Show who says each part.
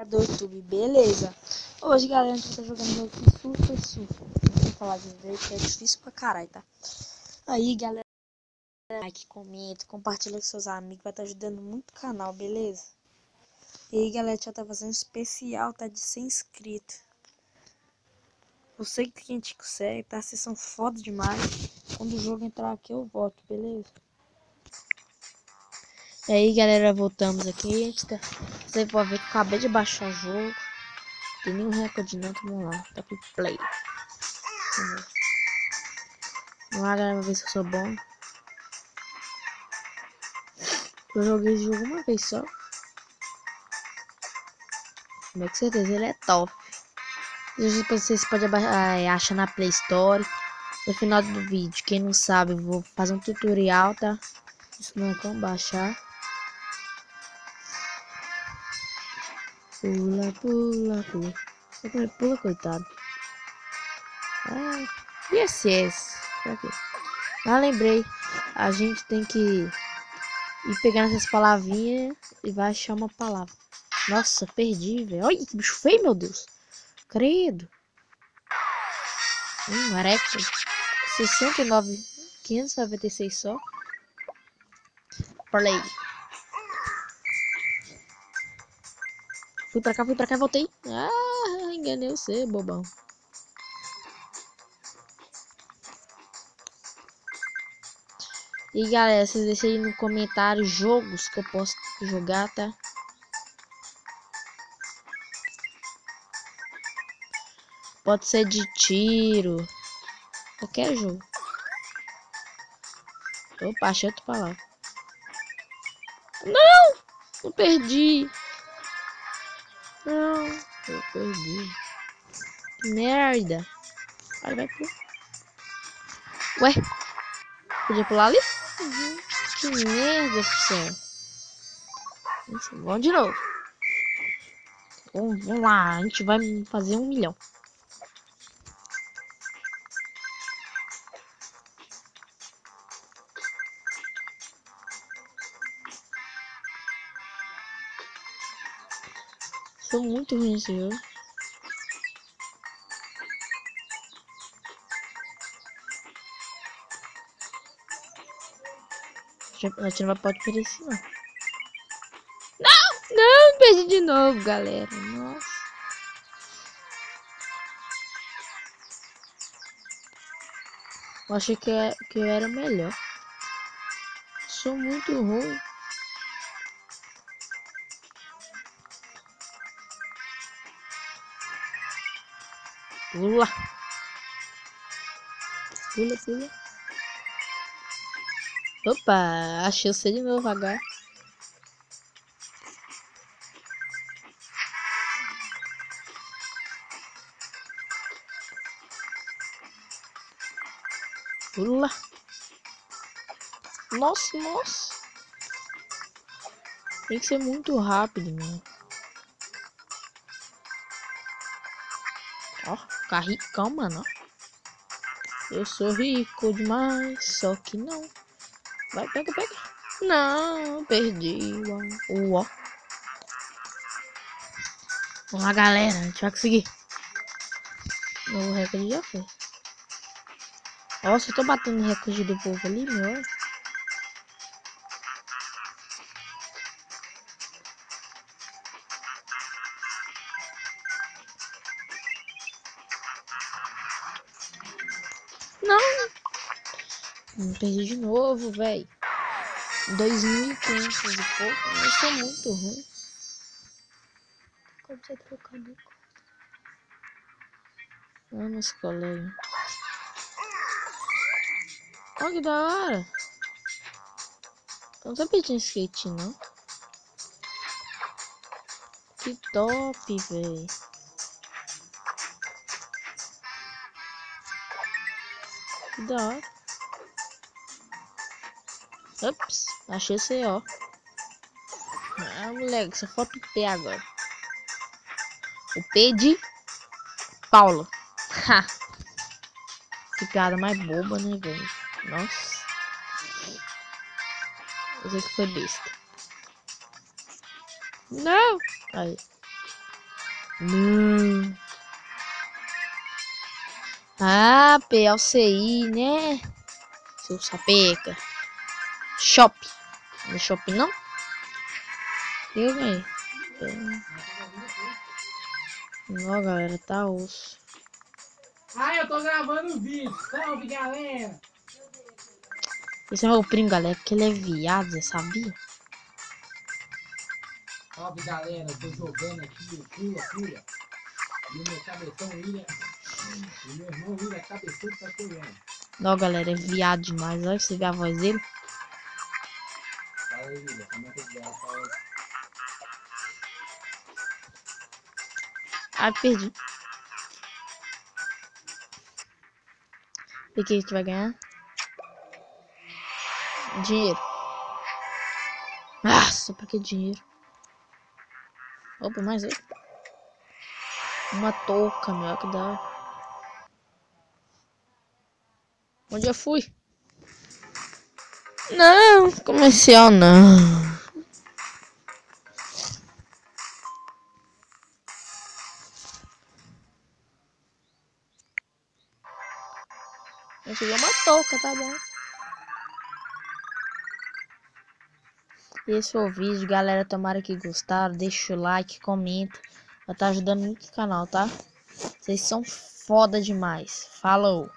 Speaker 1: Do YouTube, beleza? Hoje, galera, a gente tá jogando um jogo de Super. Não vou falar de inglês, que é difícil pra caralho, tá? Aí, galera, like, comenta, compartilha com seus amigos, vai estar ajudando muito o canal, beleza? E aí, galera, a gente já tá fazendo um especial, tá? De 100 inscritos. Eu sei que a gente consegue, tá? Vocês são foda demais. Quando o jogo entrar aqui, eu volto, beleza? E aí, galera, voltamos aqui. Você pode ver que eu acabei de baixar o jogo. Tem nenhum recorde não, então vamos lá. Tá aqui, play. Vamos lá, galera, pra ver se eu sou bom. Eu joguei esse jogo uma vez só. Com certeza ele é top. Vocês podem achar na Play Store. No final do vídeo, quem não sabe, eu vou fazer um tutorial, tá? Isso não é como baixar. Pula, pula, pula. Pula, coitado. Ah, e esse? Pra quê? Ah, lembrei. A gente tem que ir pegando essas palavrinhas e vai achar uma palavra. Nossa, perdi, velho. Olha que bicho feio, meu Deus. Credo. Areca. 69.596 só. Play. Fui pra cá e voltei. Ah, enganei você, bobão. E galera, vocês deixem aí no comentário jogos que eu posso jogar, tá? Pode ser de tiro. Qualquer jogo. Opa, achei outra palavra. Não! Eu perdi. Não, eu perdi. Que merda. Aí vai pro... Ué? Podia pular ali? Que merda, céu. Vamos de novo. Vamos lá, a gente vai fazer 1 milhão. Sou muito ruim nesse jogo. A gente não pode perder isso, não. Não, perdi de novo, galera. Nossa. Eu achei que eu era melhor. Sou muito ruim. Pula. Pula, pula. Opa, achei você de novo agora. Pula. Nossa, nossa. Tem que ser muito rápido, mano. Ó, ficar ricão, mano. Eu sou rico demais, só que não. Vai, pega, pega. Não, perdi. Uó. Vamos lá, galera. A gente vai conseguir. O recorde já foi. Nossa, eu tô batendo o recorde do povo ali, meu. Não. Perdi de novo, velho. 2.500 e pouco. Eu sou muito ruim. Como você trocar de cor? Vamos, colega. Olha que da hora. Eu não sabia que tinha skate, não. Que top, velho. Que da hora. Ups, achei esse, ó. Ah, moleque, só falta o P agora. O P de Paulo. Ha! Que piada mais boba, né, velho? Nossa. Eu sei que foi besta. Não! Aí. Ah, PLCI, né? Seu sapeca. Shop. Não é shopping, não? Eu ganhei. Ó, galera, tá osso.
Speaker 2: Ah, eu tô gravando o vídeo. Salve, galera.
Speaker 1: Esse é meu primo, galera, porque ele é viado, você sabia?
Speaker 2: Salve, galera. Eu tô jogando aqui o pula. E o meu cabeção William. E o meu irmão William cabeçudo tá correndo.
Speaker 1: Ó, galera, é viado demais. Olha, você vê a voz dele.
Speaker 2: Fala aí, William. Como é que é? Fala aí.
Speaker 1: Ah, perdi. E o que a gente vai ganhar? Dinheiro. Nossa, pra que dinheiro? Opa, mais outro. Uma touca, meu, que dá. Onde eu fui? Não, comercial não. Consegui uma touca, tá bom. E esse foi o vídeo, galera. Tomara que gostaram. Deixa o like, comenta. Vai estar ajudando muito o canal, tá? Vocês são foda demais. Falou!